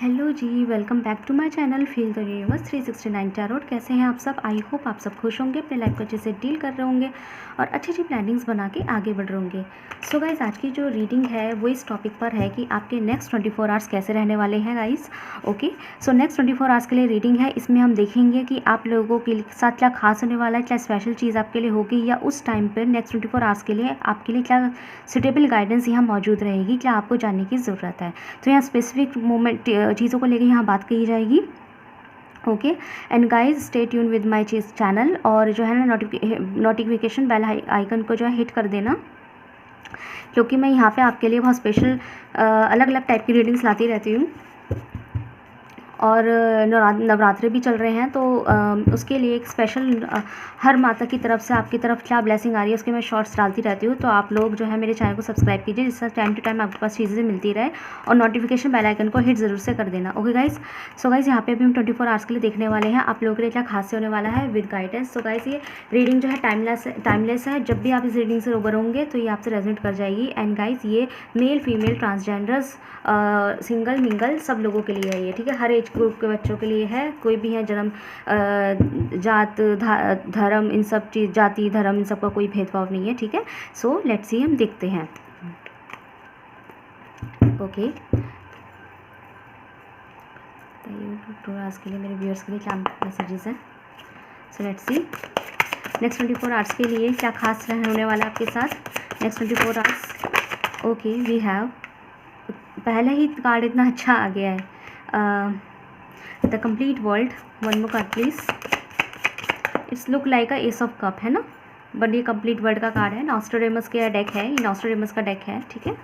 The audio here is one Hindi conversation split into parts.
हेलो जी, welcome back to my channel feel the universe 369 tarot. कैसे हैं आप सब? आई होप आप सब खुश होंगे, अपने लाइफ को अच्छे से डील कर रहे होंगे और अच्छी अच्छी प्लानिंग्स बना के आगे बढ़ रहे होंगे। सो गाइस, आज की जो रीडिंग है वो इस टॉपिक पर है कि आपके नेक्स्ट 24 आवर्स कैसे रहने वाले हैं guys. Okay, so next 24 hours के लिए रीडिंग है। इसमें हम देखेंगे कि आप लोगों के साथ क्या खास होने वाला है, क्या स्पेशल चीज़ आपके लिए होगी, या उस टाइम पर नेक्स्ट 24 आवर्स के लिए आपके लिए क्या सुटेबल गाइडेंस यहाँ मौजूद रहेगी, क्या आपको जानने की ज़रूरत है। तो यहाँ स्पेसिफिक मोमेंट चीज़ों को लेकर यहाँ बात कही जाएगी। Okay and guys, stay tune with my channel, और जो है ना नोटिफिकेशन बेल आइकन को जो है हिट कर देना, क्योंकि मैं यहाँ पे आपके लिए बहुत स्पेशल अलग अलग टाइप की रीडिंग्स लाती रहती हूँ। और नवरात्रे भी चल रहे हैं, तो उसके लिए एक स्पेशल हर माता की तरफ से आपकी तरफ क्या ब्लेसिंग आ रही है उसके मैं शॉर्ट्स डालती रहती हूँ। तो आप लोग जो है मेरे चैनल को सब्सक्राइब कीजिए, जिससे टाइम टू टाइम आपके पास चीज़ें मिलती रहे, और नोटिफिकेशन बेल आइकन को हिट ज़रूर से कर देना। ओके गाइज, सो गाइज यहाँ पे भी हम 24 आवर्स के लिए देखने वाले हैं आप लोगों के लिए क्या खास से होने वाला है विद गाइडेंस। सो गाइज, ये रीडिंग जो है टाइमलेस है। जब भी आप इस रीडिंग से रूबरू होंगे तो ये आपसे रेजोनेट कर जाएगी। एंड गाइज, ये male female transgenders single mingle सब लोगों के लिए है ये, ठीक है। हर एज ग्रुप के बच्चों के लिए है, कोई भी है, जन्म जात धर्म इन सब चीज़, जाति धर्म इन सब का कोई भेदभाव नहीं है, ठीक है। सो लेट्स सी, हम देखते हैं। ओके, आज के लिए मेरे व्यूअर्स के लिए क्या मैसेजेस हैं। So let's see, next 24 hours के लिए क्या खास होने वाला है आपके साथ next 24 hours. Okay, we have, पहले ही कार्ड इतना अच्छा आ गया है, the complete world. One more card please. It's look like a ace of cup, है ना, बट ये कंप्लीट वर्ल्ड का कार्ड है। नॉस्ट्रेडेमस का डेक है, ये नॉस्ट्रेडेमस का डेक है, ठीक है।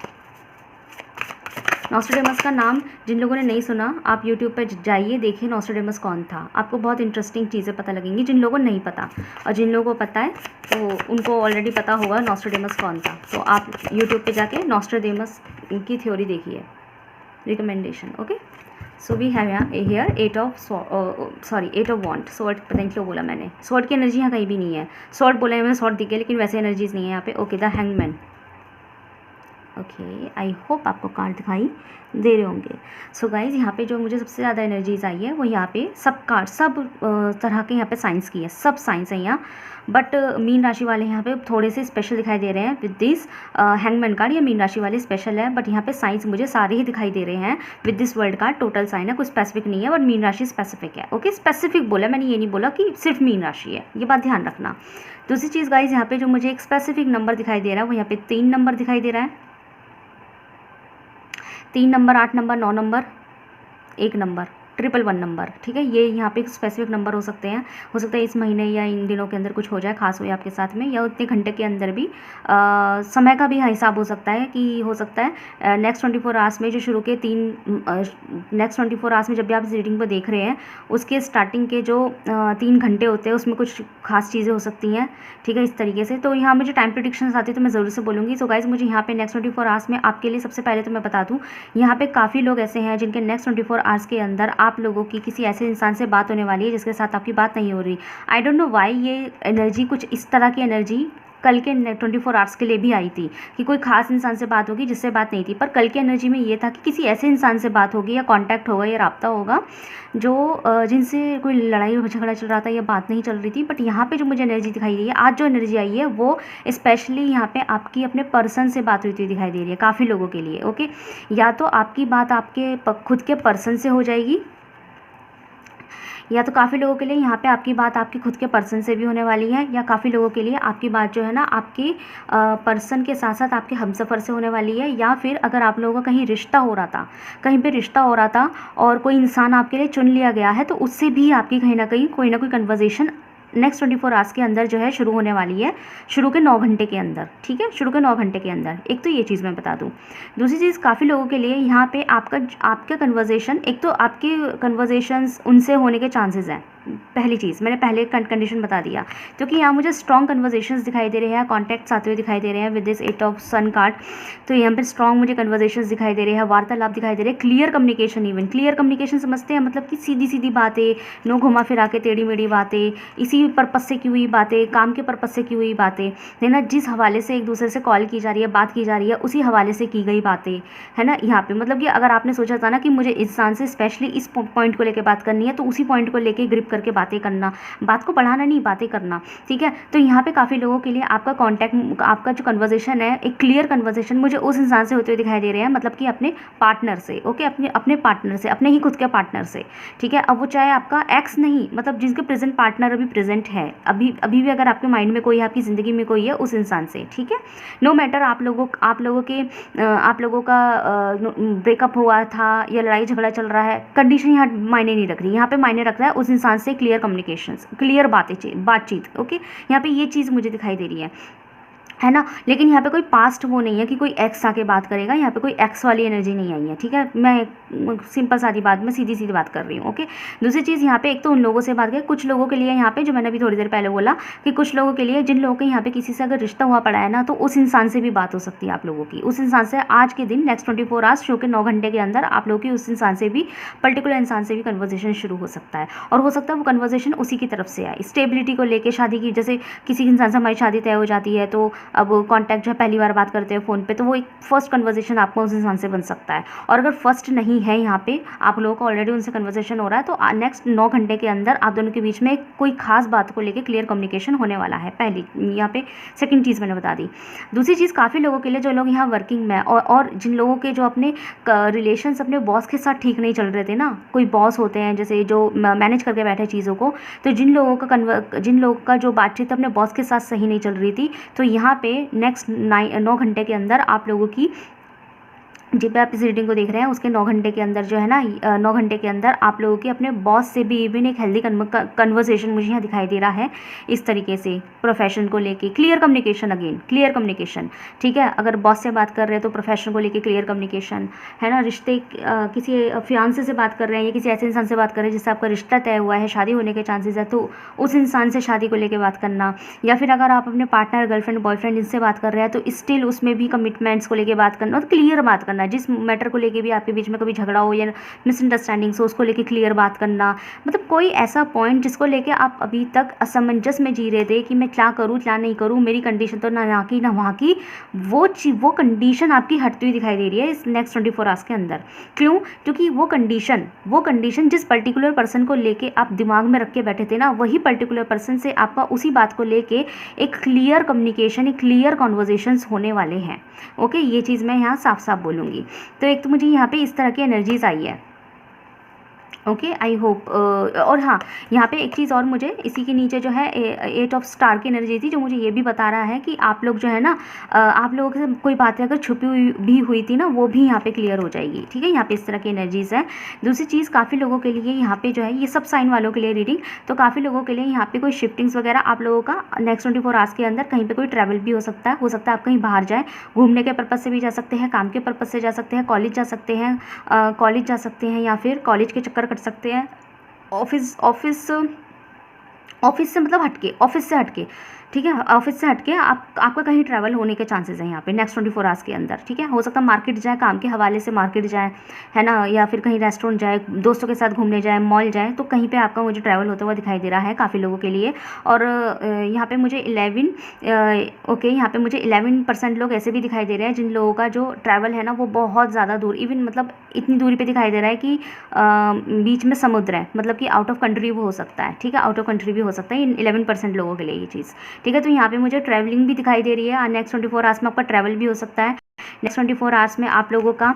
नॉस्ट्रेडेमस का नाम जिन लोगों ने नहीं सुना, आप यूट्यूब पर जाइए, देखिए नॉस्ट्रेडेमस कौन था। आपको बहुत इंटरेस्टिंग चीज़ें पता लगेंगी जिन लोगों को नहीं पता, और जिन लोगों को पता है तो उनको ऑलरेडी पता होगा नॉस्ट्रेडेमस कौन था। तो आप यूट्यूब पे जाके नॉस्ट्रेडेमस की थ्योरी देखिए, recommendation. Okay, so we have here 8 of wand. Sword, पता नहीं क्यों बोला मैंने, स्वॉर्ड की एनर्जी यहाँ कहीं भी नहीं है। स्वॉर्ड बोला है मैंने, स्वॉर्ड दिखे, लेकिन वैसे एनर्जीज नहीं है यहाँ पे। Okay, the hangman. Okay, I hope आपको कार्ड दिखाई दे रहे होंगे। सो गाइज, यहाँ पे जो मुझे सबसे ज़्यादा एनर्जीज आई है वो यहाँ पे सब कार्ड, सब तरह के यहाँ पे साइंस की है, सब साइंस है यहाँ। बट मीन राशि वाले यहाँ पे थोड़े से स्पेशल दिखाई दे रहे हैं विद दिस हैंगमैन कार्ड। ये मीन राशि वाले स्पेशल है, बट यहाँ पे साइंस मुझे सारे ही दिखाई दे रहे हैं with this world card. Total sign है, कुछ स्पेसिफिक नहीं है, बट मीन राशि स्पेसिफिक है। ओके, स्पेसिफिक बोला मैंने, ये नहीं बोला कि सिर्फ मीन राशि है, ये बात ध्यान रखना। दूसरी चीज़ गाइज, यहाँ पे जो मुझे एक स्पेसिफिक नंबर दिखाई दे रहा है वो यहाँ पे 3 नंबर दिखाई दे रहा है। 3 number, 8 number, 9 number, 1 number, 111 number, ठीक है। ये यहाँ पे स्पेसिफिक नंबर हो सकते हैं। हो सकता है इस महीने या इन दिनों के अंदर कुछ हो जाए, खास हो जाए आपके साथ में, या उतने घंटे के अंदर भी समय का भी हिसाब हो सकता है कि हो सकता है नेक्स्ट 24 आवर्स में जो शुरू के नेक्स्ट 24 आवर्स में जब भी आप इस रीडिंग को देख रहे हैं उसके स्टार्टिंग के जो 3 घंटे होते हैं उसमें कुछ खास चीज़ें हो सकती हैं, ठीक है, इस तरीके से। तो यहाँ मुझे टाइम प्रेडिक्शंस आती है तो मैं ज़रूर से बोलूँगी। सो गाइज, मुझे यहाँ पे नेक्स्ट 24 आवर्स में आपके लिए सबसे पहले तो मैं बता दूँ, यहाँ पे काफ़ी लोग ऐसे हैं जिनके नेक्स्ट 24 आवर्स के अंदर आप लोगों की किसी ऐसे इंसान से बात होने वाली है जिसके साथ आपकी बात नहीं हो रही। आई डोंट नो व्हाई ये एनर्जी, कुछ इस तरह की एनर्जी कल के 24 आवर्स के लिए भी आई थी कि कोई खास इंसान से बात होगी जिससे बात नहीं थी। पर कल की एनर्जी में ये था कि किसी ऐसे इंसान से बात होगी, या कांटेक्ट होगा, या राब्ता होगा जो जिनसे कोई लड़ाई झगड़ा चल रहा था या बात नहीं चल रही थी। बट यहाँ पे जो मुझे एनर्जी दिखाई दे रही है, आज जो एनर्जी आई है वो स्पेशली यहाँ पे आपकी अपने पर्सन से बात होती हुई दिखाई दे रही है काफ़ी लोगों के लिए। ओके, या तो आपकी बात आपके खुद के पर्सन से हो जाएगी, या तो काफ़ी लोगों के लिए यहाँ पे आपकी बात आपके खुद के पर्सन से भी होने वाली है, या काफ़ी लोगों के लिए आपकी बात जो है ना आपके पर्सन के साथ साथ आपके हमसफ़र से होने वाली है। या फिर अगर आप लोगों का कहीं रिश्ता हो रहा था, कहीं पे रिश्ता हो रहा था और कोई इंसान आपके लिए चुन लिया गया है, तो उससे भी आपकी कहीं ना कहीं कोई ना कोई कन्वर्जेशन नेक्स्ट 24 आवर्स के अंदर जो है शुरू होने वाली है, शुरू के 9 घंटे के अंदर, ठीक है, शुरू के 9 घंटे के अंदर। एक तो ये चीज़ मैं बता दूँ। दूसरी चीज़, काफ़ी लोगों के लिए यहाँ पे आपका कन्वर्जेशन, एक तो आपके कन्वर्जेशंस उनसे होने के चांसेस हैं, पहली चीज़ मैंने पहले कंडीशन बता दिया, क्योंकि यहाँ मुझे स्ट्रॉन्ग कन्वर्जेशंस दिखाई दे रहे हैं, कॉन्टैक्ट्स आते हुए दिखाई दे रहे हैं with this 8 of sun card. तो यहाँ पे स्ट्रॉन्ग मुझे कन्वर्जेशंस दिखाई दे रहे हैं, वार्तालाप दिखाई दे रहे हैं, clear communication. Even clear communication समझते हैं, मतलब कि सीधी सीधी बातें, नो घुमा फिरा के टेढ़ी मेढ़ी बातें, इसी पर्पज़ से की हुई बातें, काम के पर्पज़ से की हुई बातें, है ना, जिस हवाले से एक दूसरे से कॉल की जा रही है, बात की जा रही है, उसी हवाले से की गई बातें, है ना। यहाँ पे मतलब कि अगर आपने सोचा था ना कि मुझे इंसान से स्पेशली इस पॉइंट को लेकर बात करनी है, तो उसी पॉइंट को लेकर ग्रिप करके बातें करना, बात को बढ़ाना नहीं, बातें करना, ठीक है। तो यहाँ पे काफ़ी लोगों के लिए आपका कॉन्टैक्ट, आपका जो कन्वर्सेशन है, एक क्लियर कन्वर्सेशन मुझे उस इंसान से होते हुए दिखाई दे रहे हैं, मतलब कि अपने पार्टनर से, ओके, अपने पार्टनर से, अपने ही खुद के पार्टनर से, ठीक है। अब वो चाहे आपका एक्स नहीं, मतलब जिसके प्रेजेंट पार्टनर अभी प्रेजेंट है, अभी भी अगर आपके माइंड में कोई है, आपकी ज़िंदगी में कोई है, उस इंसान से, ठीक है। नो मैटर आप लोगों का ब्रेकअप हुआ था या लड़ाई झगड़ा चल रहा है, कंडीशन यहाँ मायने नहीं रख रही, यहाँ पे मायने रख रहा है उस इंसान से क्लियर कम्युनिकेशंस, क्लियर बातचीत, ओके। यहाँ पे ये चीज़ मुझे दिखाई दे रही है ना। लेकिन यहाँ पे कोई पास्ट वो नहीं है कि कोई एक्स आके बात करेगा, यहाँ पे कोई एक्स वाली एनर्जी नहीं आई है, ठीक है। मैं सिंपल सादी बात में सीधी सीधी बात कर रही हूँ, ओके। दूसरी चीज़ यहाँ पे एक तो उन लोगों से बात करें, कुछ लोगों के लिए यहाँ पे, जो मैंने अभी थोड़ी देर पहले बोला कि कुछ लोगों के लिए, जिन लोगों के यहाँ पे किसी से अगर रिश्ता हुआ पड़ा है ना, तो उस इंसान से भी बात हो सकती है आप लोगों की, उस इंसान से आज के दिन नेक्स्ट 24 आवर्स शो के 9 घंटे के अंदर आप लोगों की उस इंसान से भी, पर्टिकुलर इंसान से भी कन्वर्सेशन शुरू हो सकता है। और हो सकता है वो कन्वर्सेशन उसी की तरफ से आए, स्टेबिलिटी को लेकर, शादी की, जैसे किसी इंसान से हमारी शादी तय हो जाती है, तो अब कॉन्टैक्ट पहली बार बात करते हैं फ़ोन पे, तो वो एक फर्स्ट कन्वर्सेशन आपका उस इंसान से बन सकता है। और अगर फर्स्ट नहीं है, यहाँ पे आप लोगों का ऑलरेडी उनसे कन्वर्सेशन हो रहा है, तो नेक्स्ट 9 घंटे के अंदर आप दोनों के बीच में कोई खास बात को लेकर क्लियर कम्युनिकेशन होने वाला है। पहली यहाँ पे सेकंड चीज़ मैंने बता दी। दूसरी चीज़, काफ़ी लोगों के लिए, जो लोग यहाँ वर्किंग में और जिन लोगों के जो अपने रिलेशंस अपने बॉस के साथ ठीक नहीं चल रहे थे ना, कोई बॉस होते हैं जैसे जो मैनेज करके बैठे चीज़ों को, तो जिन लोगों का जो बातचीत अपने बॉस के साथ सही नहीं चल रही थी, तो यहाँ पे नेक्स्ट 9 घंटे के अंदर आप लोगों की, जिस पे आप इस रीडिंग को देख रहे हैं, उसके 9 घंटे के अंदर जो है ना, 9 घंटे के अंदर आप लोगों की अपने बॉस से भी इवन एक हेल्दी कन्वर्सेशन मुझे यहाँ दिखाई दे रहा है। इस तरीके से प्रोफेशन को लेके clear communication, again clear communication, ठीक है। अगर बॉस से बात कर रहे हैं तो प्रोफेशन को लेके क्लियर कम्युनिकेशन, है ना। रिश्ते, किसी फियांसे से बात कर रहे हैं या किसी ऐसे इंसान से बात कर रहे हैं जिससे आपका रिश्ता तय हुआ है, शादी होने के चांसेस है, तो उस इंसान से शादी को लेकर बात करना। या फिर अगर आप अपने पार्टनर, गर्लफ्रेंड, बॉयफ्रेंड इनसे बात कर रहे हैं, तो स्टिल उसमें भी कमिटमेंट्स को लेकर बात करना और क्लियर बात करना, जिस मैटर को लेके भी आपके बीच में कभी झगड़ा हो या मिसअंडरस्टैंडिंग्स हो, उसको लेके क्लियर बात करना। मतलब कोई ऐसा पॉइंट जिसको लेके आप अभी तक असमंजस में जी रहे थे कि मैं क्या करूँ क्या नहीं करूँ, मेरी कंडीशन तो ना यहाँ की ना वहाँ की, वो कंडीशन आपकी हटती हुई दिखाई दे रही है इस नेक्स्ट 24 आवर्स के अंदर। क्यों? क्योंकि वो कंडीशन जिस पर्टिकुलर पर्सन को लेके आप दिमाग में रख के बैठे थे ना, वही पर्टिकुलर पर्सन से आपका उसी बात को लेके एक क्लियर कम्युनिकेशन, एक क्लियर कॉन्वर्जेशंस होने वाले हैं, ओके। ये चीज़ मैं यहाँ साफ साफ बोलूँगी। तो एक तो मुझे यहाँ पे इस तरह की एनर्जीज आई है, ओके, आई होप। और हाँ, यहाँ पे एक चीज़ और मुझे इसी के नीचे जो है 8 ऑफ स्टार की एनर्जी थी, जो मुझे ये भी बता रहा है कि आप लोग जो है ना, आप लोगों से कोई बातें अगर छुपी हुई थी ना, वो भी यहाँ पे क्लियर हो जाएगी, ठीक है। यहाँ पे इस तरह की एनर्जीज़ है। दूसरी चीज़, काफ़ी लोगों के लिए यहाँ पे जो है, ये सब साइन वालों के लिए रीडिंग, तो काफ़ी लोगों के लिए यहाँ पे कोई शिफ्टिंग्स वगैरह आप लोगों का नेक्स्ट 24 आवर्स के अंदर कहीं पर कोई ट्रैवल भी हो सकता है आप कहीं बाहर जाए, घूमने के पर्पज़ से भी जा सकते हैं, काम के पर्पज़ से जा सकते हैं, कॉलेज जा सकते हैं, या फिर कॉलेज के चक्कर कट सकते हैं, ऑफिस से मतलब ऑफिस से हटके, ठीक है। ऑफिस से हटके आपका कहीं ट्रैवल होने के चांसेस हैं यहाँ पे नेक्स्ट 24 आवर्स के अंदर, ठीक है। हो सकता है मार्केट जाए, काम के हवाले से मार्केट जाए, है ना, या फिर कहीं रेस्टोरेंट जाए, दोस्तों के साथ घूमने जाए, मॉल जाए, तो कहीं पे आपका मुझे ट्रैवल होता हुआ दिखाई दे रहा है काफ़ी लोगों के लिए। और यहाँ पे मुझे 11% लोग ऐसे भी दिखाई दे रहे हैं जिन लोगों का जो ट्रैवल है ना, वो बहुत ज़्यादा दूर, इवन मतलब इतनी दूरी पर दिखाई दे रहा है कि बीच में समुद्र है, मतलब कि आउट ऑफ कंट्री वो हो सकता है, ठीक है, आउट ऑफ कंट्री भी हो सकता है 11% लोगों के लिए ये चीज़, ठीक है। तो यहाँ पे मुझे ट्रैवलिंग भी दिखाई दे रही है, नेक्स्ट 24 आवर्स में आपका ट्रैवल भी हो सकता है। नेक्स्ट 24 आवर्स में आप लोगों का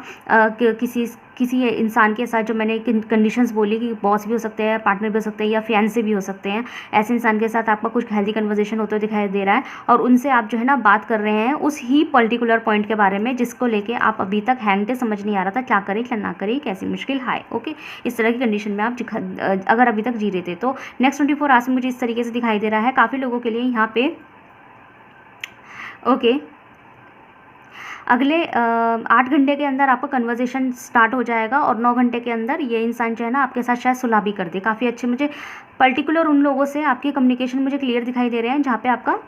किसी इंसान के साथ, जो मैंने कंडीशंस बोली कि बॉस भी हो सकते हैं, पार्टनर भी हो सकते हैं, या फियांसे भी हो सकते हैं, ऐसे इंसान के साथ आपका कुछ हेल्दी कन्वर्सेशन होते हुए दिखाई दे रहा है, और उनसे आप जो है ना बात कर रहे हैं उस ही पर्टिकुलर पॉइंट के बारे में जिसको लेके आप अभी तक हैंग थे, समझ नहीं आ रहा था क्या करें क्या ना करें, कैसी मुश्किल हाय, ओके। इस तरह की कंडीशन में आप अगर अभी तक जी रहे थे, तो नेक्स्ट 24 आवर्स में मुझे इस तरीके से दिखाई दे रहा है काफ़ी लोगों के लिए यहाँ पे, ओके। अगले 8 घंटे के अंदर आपका कन्वर्सेशन स्टार्ट हो जाएगा और 9 घंटे के अंदर ये इंसान जो है ना आपके साथ शायद सुलह भी कर दे। काफ़ी अच्छे मुझे पर्टिकुलर उन लोगों से आपकी कम्युनिकेशन मुझे क्लियर दिखाई दे रहे हैं जहाँ पे आपका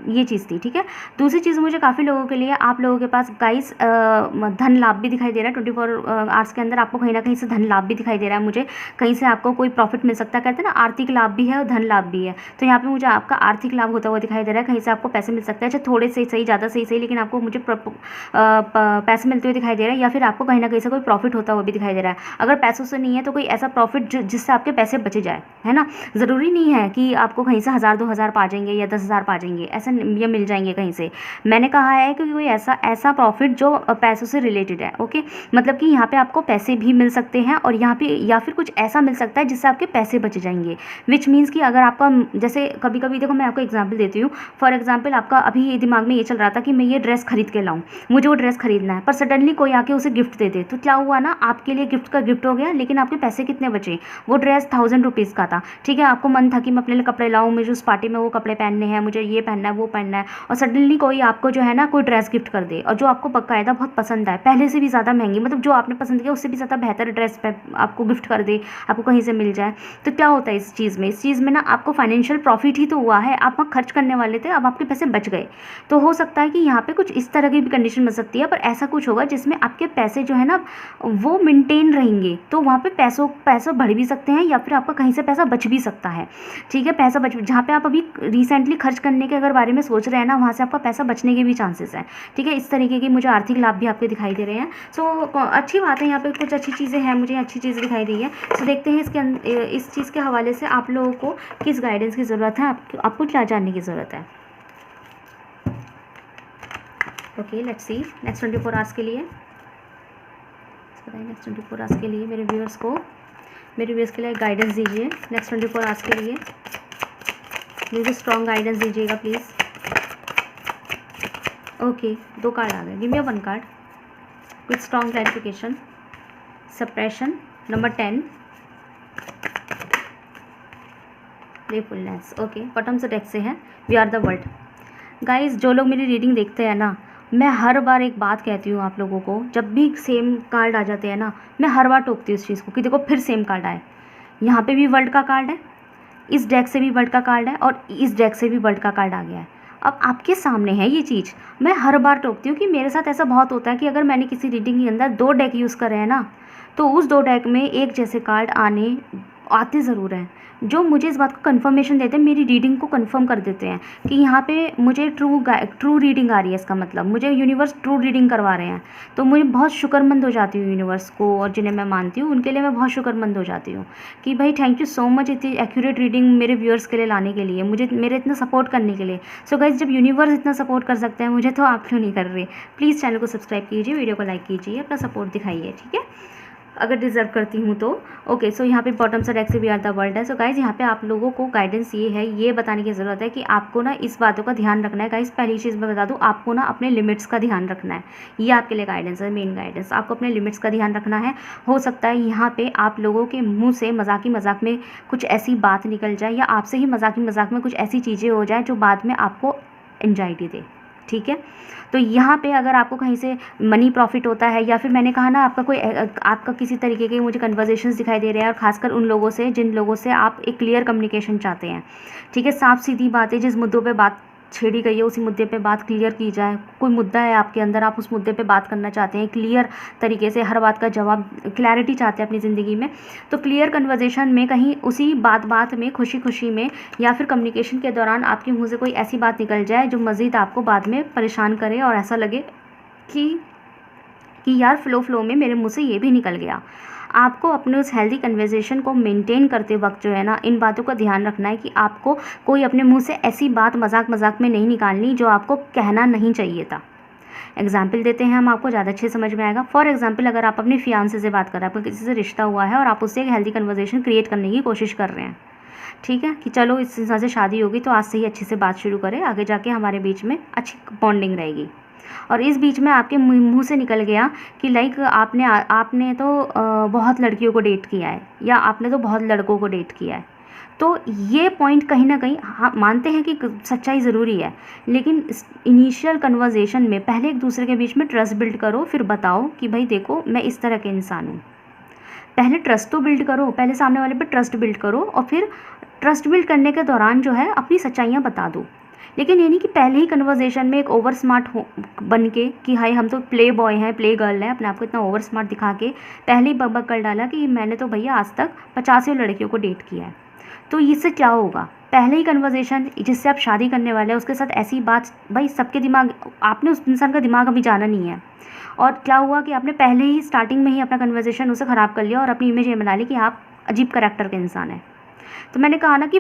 ये चीज़ थी, ठीक है। दूसरी चीज़ मुझे काफ़ी लोगों के लिए आप लोगों के पास गाइस धन लाभ भी दिखाई दे रहा है। 24 आवर्स के अंदर आपको कहीं ना कहीं से धन लाभ भी दिखाई दे रहा है मुझे, कहीं से आपको कोई प्रॉफिट मिल सकता है। कहते हैं ना आर्थिक लाभ भी है और धन लाभ भी है, तो यहाँ पे मुझे आपका आर्थिक लाभ होता हुआ दिखाई दे रहा है। कहीं से आपको पैसे मिल सकते हैं, अच्छा थोड़े से सही, ज़्यादा सही, लेकिन आपको मुझे पैसे मिलते हुए दिखाई दे रहा है, या फिर आपको कहीं ना कहीं से कोई प्रॉफिट होता हुआ भी दिखाई दे रहा है। अगर पैसों से नहीं है तो कोई ऐसा प्रॉफिट जिससे आपके पैसे बचे जाए, है ना। ज़रूरी नहीं है कि आपको कहीं से 1000 2000 पा जाएंगे या 10,000 पा जाएंगे, ऐसा ये मिल जाएंगे कहीं से। मैंने कहा है कि कोई ऐसा प्रॉफिट जो पैसों से रिलेटेड है, ओके। मतलब कि यहाँ पे आपको पैसे भी मिल सकते हैं और यहाँ पे या फिर कुछ ऐसा मिल सकता है जिससे आपके पैसे बच जाएंगे। विच मीन्स कि अगर आपका जैसे कभी कभी देखो मैं आपको एग्जाम्पल देती हूँ। फॉर एग्जाम्पल आपका अभी दिमाग में ये चल रहा था कि मैं ये ड्रेस खरीद के लाऊं, मुझे वो ड्रेस खरीदना है, पर सडनली कोई आके उसे गिफ्ट दे दे, तो क्या हुआ ना, आपके लिए गिफ्ट का गिफ्ट हो गया, लेकिन आपके पैसे कितने बचे। वो ड्रेस 1000 रुपीज़ का था, ठीक है। आपको मन था कि मैं अपने लिए कपड़े लाऊं, मुझे उस पार्टी में वो कपड़े पहनने हैं, मुझे ये पहनना है, वो पहनना है, और सडनली कोई आपको जो है ना कोई ड्रेस गिफ्ट कर दे और जो आपको बाकायदा बहुत पसंद आए, पहले से भी ज़्यादा महंगी, मतलब जो आपने पसंद किया उससे भी ज़्यादा बेहतर ड्रेस पे आपको गिफ्ट कर दे, आपको कहीं से मिल जाए, तो क्या होता है इस चीज़ में ना आपको फाइनेंशियल प्रॉफिट ही तो हुआ है। आप वहाँ खर्च करने वाले थे, अब आपके पैसे बच गए। तो हो सकता है कि यहाँ पे कुछ इस तरह की भी कंडीशन बन सकती है, पर ऐसा कुछ होगा जिसमें आपके पैसे जो है ना वो मेंटेन रहेंगे, तो वहाँ पे पैसा बढ़ भी सकते हैं या फिर आपका कहीं से पैसा बच भी सकता है, ठीक है। पैसा बच, जहाँ पे आप अभी रिसेंटली खर्च करने के अगर बारे में सोच रहे हैं ना, वहाँ से आपका पैसा बचने के भी चांसेस हैं, ठीक है। इस तरीके की मुझे आर्थिक लाभ भी आपके दिखाई दे रहे हैं। सो अच्छी बात है, यहाँ पे कुछ अच्छी चीज़ें हैं, मुझे अच्छी चीज़ें दिखाई दी है। सो देखते हैं इस चीज़ के हवाले से आप लोगों को किस गाइडेंस की ज़रूरत है, आपको क्या जानने की ज़रूरत है। Okay, let's see next 24 hours के लिए बताइए। नेक्स्ट 24 आवर्स के लिए मेरे व्यूअर्स के लिए गाइडेंस दीजिए। नेक्स्ट 24 आवर्स के लिए मुझे स्ट्रॉन्ग गाइडेंस दीजिएगा प्लीज़। ओके, 2 कार्ड आ गए। Give me 1 card with strong clarification. Suppression number 10, playfulness. Okay, bottom से डेक से है we are the world. Guys जो लोग मेरी रीडिंग देखते हैं ना, मैं हर बार एक बात कहती हूँ आप लोगों को, जब भी सेम कार्ड आ जाते हैं ना, मैं हर बार टोकती हूँ इस चीज़ को कि देखो फिर सेम कार्ड आए। यहाँ पे भी वर्ल्ड का कार्ड है, इस डेक से भी वर्ल्ड का कार्ड है और इस डेक से भी वर्ल्ड का कार्ड आ गया है। अब आपके सामने है ये चीज़, मैं हर बार टोकती हूँ कि मेरे साथ ऐसा बहुत होता है कि अगर मैंने किसी रीडिंग के अंदर 2 डेक यूज़ करे हैं ना, तो उस 2 डेक में एक जैसे कार्ड आते ज़रूर हैं, जो मुझे इस बात को कंफर्मेशन देते हैं, मेरी रीडिंग को कंफर्म कर देते हैं कि यहाँ पे मुझे ट्रू रीडिंग आ रही है। इसका मतलब मुझे यूनिवर्स ट्रू रीडिंग करवा रहे हैं, तो मुझे बहुत शुक्रमंद हो जाती हूँ यूनिवर्स को, और जिन्हें मैं मानती हूँ उनके लिए मैं बहुत शुक्रमंद हो जाती हूँ कि भाई थैंक यू सो मच इतनी एक्यूरेट रीडिंग मेरे व्यूअर्स के लिए लाने के लिए, मुझे मेरे इतना सपोर्ट करने के लिए। सो गाइस, जब यूनिवर्स इतना सपोर्ट कर सकते हैं मुझे, तो आप क्यों नहीं कर रहे। प्लीज़ चैनल को सब्सक्राइब कीजिए, वीडियो को लाइक कीजिए, अपना सपोर्ट दिखाइए, ठीक है, अगर डिज़र्व करती हूँ तो। ओके, सो यहाँ पे बॉटम से डेक से वी आर द वर्ल्ड है। सो गाइज यहाँ पे आप लोगों को गाइडेंस ये है, ये बताने की ज़रूरत है कि आपको ना इस बातों का ध्यान रखना है। गाइज पहली चीज़ मैं बता दूँ, आपको ना अपने लिमिट्स का ध्यान रखना है। ये आपके लिए गाइडेंस है, मेन गाइडेंस। आपको अपने लिमिट्स का ध्यान रखना है। हो सकता है यहाँ पे आप लोगों के मुँह से मजाक में कुछ ऐसी बात निकल जाए, या आपसे ही मजाक में कुछ ऐसी चीज़ें हो जाए जो बाद में आपको एंजाइटी दे, ठीक है। तो यहाँ पे अगर आपको कहीं से मनी प्रॉफिट होता है, या फिर मैंने कहा ना आपका किसी तरीके के मुझे कन्वर्सेशंस दिखाई दे रहे हैं, और खासकर उन लोगों से जिन लोगों से आप एक क्लियर कम्युनिकेशन चाहते हैं, ठीक है, साफ सीधी बातें, जिस मुद्दों पे बात छेड़ी गई है उसी मुद्दे पे बात क्लियर की जाए। कोई मुद्दा है आपके अंदर, आप उस मुद्दे पे बात करना चाहते हैं क्लियर तरीके से, हर बात का जवाब, क्लैरिटी चाहते हैं अपनी ज़िंदगी में, तो क्लियर कन्वर्सेशन में कहीं उसी बात में, खुशी में, या फिर कम्युनिकेशन के दौरान आपके मुँह से कोई ऐसी बात निकल जाए जो मज़ीद आपको बाद में परेशान करे, और ऐसा लगे कि यार फ्लो में मेरे मुँह से ये भी निकल गया। आपको अपने उस हेल्दी कन्वर्सेशन को मेंटेन करते वक्त जो है ना, इन बातों का ध्यान रखना है कि आपको कोई अपने मुंह से ऐसी बात मजाक में नहीं निकालनी जो आपको कहना नहीं चाहिए था। एग्जाम्पल देते हैं हम, आपको ज़्यादा अच्छे समझ में आएगा। फॉर एग्जाम्पल, अगर आप अपने फियांसे से बात कर रहे हैं, आपका किसी से रिश्ता हुआ है और आप उससे एक हेल्दी कन्वर्सेशन क्रिएट करने की कोशिश कर रहे हैं, ठीक है, कि चलो इस इंसान से शादी होगी तो आज से ही अच्छे से बात शुरू करें, आगे जाके हमारे बीच में अच्छी बॉन्डिंग रहेगी। और इस बीच में आपके मुंह से निकल गया कि लाइक आपने तो बहुत लड़कियों को डेट किया है, या आपने तो बहुत लड़कों को डेट किया है, तो ये पॉइंट कहीं ना कहीं, हाँ मानते हैं कि सच्चाई ज़रूरी है, लेकिन इनिशियल कन्वर्जेशन में पहले एक दूसरे के बीच में ट्रस्ट बिल्ड करो, फिर बताओ कि भाई देखो मैं इस तरह के इंसान हूँ। पहले ट्रस्ट तो बिल्ड करो, पहले सामने वाले पे ट्रस्ट बिल्ड करो, और फिर ट्रस्ट बिल्ड करने के दौरान जो है अपनी सच्चाइयाँ बता दो। लेकिन ये नहीं कि पहले ही कन्वर्जेशन में एक ओवर स्मार्ट हो बन के कि हाय हम तो प्ले बॉय हैं, प्ले गर्ल हैं, अपने आप को इतना ओवर स्मार्ट दिखा के पहले ही बकबक कर डाला कि मैंने तो भैया आज तक 50 लड़कियों को डेट किया है। तो इससे क्या होगा, पहले ही कन्वर्जेशन जिससे आप शादी करने वाले हैं उसके साथ ऐसी बात, भाई सबके दिमाग, आपने उस इंसान का दिमाग अभी जाना नहीं है, और क्या हुआ कि आपने पहले ही स्टार्टिंग में ही अपना कन्वर्जेशन उसे ख़राब कर लिया और अपनी इमेज ये बना ली कि आप अजीब करैक्टर के इंसान हैं। तो मैंने कहा ना कि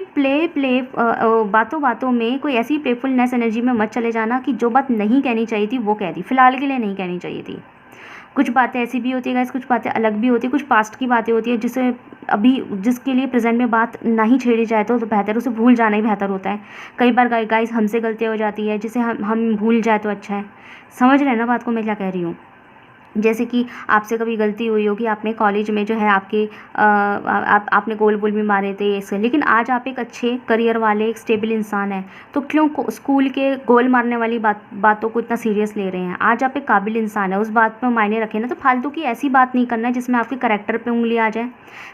बातों बातों में कोई ऐसी प्लेफुलनेस एनर्जी में मत चले जाना कि जो बात नहीं कहनी चाहिए थी वो कह दी, फिलहाल के लिए नहीं कहनी चाहिए थी। कुछ बातें ऐसी भी होती है गाइस, कुछ बातें अलग भी होती है, कुछ पास्ट की बातें होती है जिसे अभी जिसके लिए प्रेजेंट में बात नहीं छेड़ी जाए तो बेहतर, उसे भूल जाना ही बेहतर होता है। कई बार गाइस हमसे गलतियाँ हो जाती है जिसे हम भूल जाए तो अच्छा है। समझ रहे हैं ना बात को मैं क्या कह रही हूँ। जैसे कि आपसे कभी गलती हुई हो कि आपने कॉलेज में जो है आपके आपने गोल बोल भी मारे थे ऐसे, लेकिन आज आप एक अच्छे करियर वाले एक स्टेबल इंसान हैं, तो क्यों स्कूल के गोल मारने वाली बातों को इतना सीरियस ले रहे हैं। आज आप एक काबिल इंसान है, उस बात पर मायने रखें ना। तो फालतू की ऐसी बात नहीं करना है जिसमें आपके करेक्टर पे उंगली आ जाए।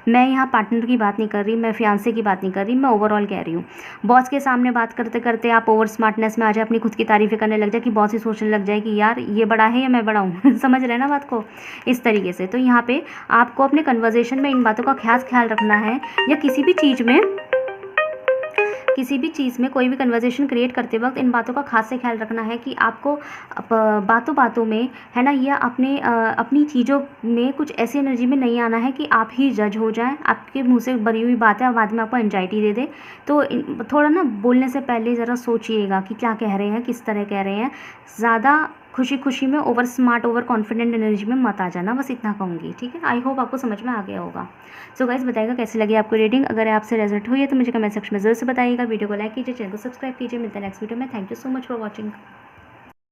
मैं यहाँ पार्टनर की बात नहीं कर रही, मैं फियांसे की बात नहीं कर रही, मैं ओवरऑल कह रही हूँ। बॉस के सामने बात करते करते आप ओवर स्मार्टनेस में आ जाए, अपनी खुद की तारीफ़ें करने लग जाए कि बॉस ही सोचने लग जाए कि यार ये बड़ा है या मैं बड़ा हूँ। समझ रहे हैं ना बात को, इस तरीके से। तो यहाँ पे आपको अपने कन्वर्जेशन में इन बातों का खास ख्याल रखना है, या किसी भी चीज़ में कोई भी कन्वर्जेशन क्रिएट करते वक्त इन बातों का खास से ख्याल रखना है कि आपको बातों बातों में है ना, या अपनी चीज़ों में कुछ ऐसी एनर्जी में नहीं आना है कि आप ही जज हो जाएं, आपके मुंह से भरी हुई बातें और बाद में आपको एंजाइटी दे दे। तो थोड़ा ना बोलने से पहले ज़रा सोचिएगा कि क्या कह रहे हैं, किस तरह कह रहे हैं। ज़्यादा खुशी खुशी में over smart over confident energy में मत आ जाना, बस इतना कहूँगी। ठीक है, आई होप आपको समझ में आ गया होगा। सो गाइस बताइएगा कैसी लगी आपको रीडिंग। अगर आपसे रिजल्ट हुई है तो मुझे कमेंट सेक्शन में जरूर से बताइएगा। वीडियो को लाइक कीजिए, चैनल को सब्सक्राइब कीजिए। मिलते हैं नेक्स्ट वीडियो में। Thank you so much for watching.